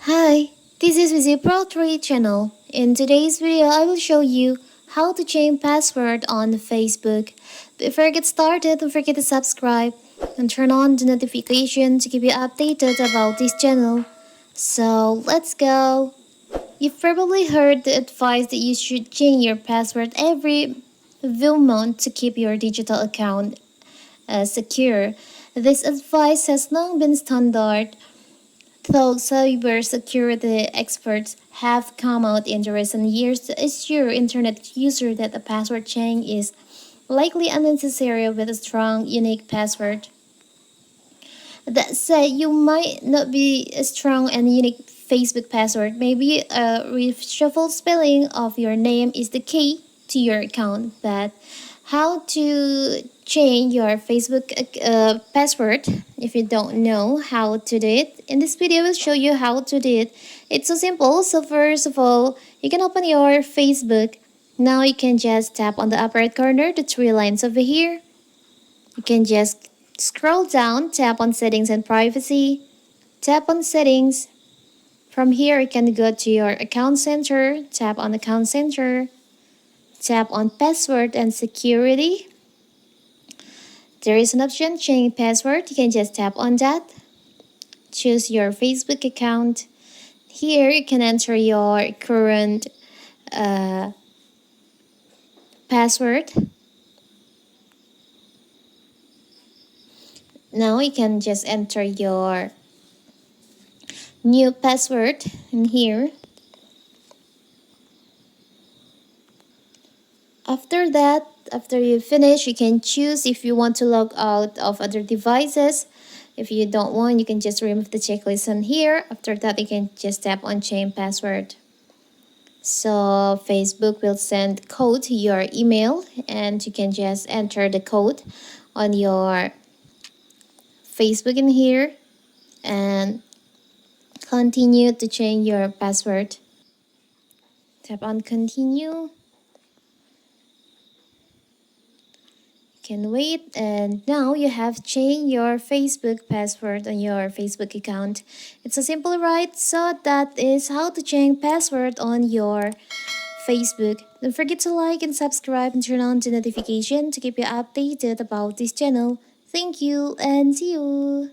Hi, this is Visi Pro 3 channel. In today's video, I will show you how to change password on Facebook. Before I get started, don't forget to subscribe and turn on the notification to keep you updated about this channel. So let's go. You've probably heard the advice that you should change your password every few months to keep your digital account secure. This advice has long been standard, though cybersecurity experts have come out in the recent years to assure internet users that a password change is likely unnecessary with a strong, unique password. That said, you might not be a strong and unique Facebook password. Maybe a reshuffled spelling of your name is the key to your account, but how to change your Facebook password if you don't know how to do it? In this video, I will show you how to do it. It's so simple. So first of all, you can open your Facebook. Now you can just tap on the upper right corner, the three lines over here. You can just scroll down, tap on settings and privacy, tap on settings. From here, you can go to your account center, tap on account center, tap on password and security. There is an option change password. You can just tap on that. Choose your Facebook account. Here you can enter your current password. Now you can just enter your new password in here. After that, after you finish, you can choose if you want to log out of other devices. If you don't want, you can just remove the checklist on here. After that, you can just tap on change password. So Facebook will send code to your email and you can just enter the code on your Facebook in here and continue to change your password. Tap on continue. Can wait, and now you have changed your Facebook password on your Facebook account. It's so simple, right? So that is how to change password on your Facebook. Don't forget to like and subscribe and turn on the notification to keep you updated about this channel. Thank you and see you.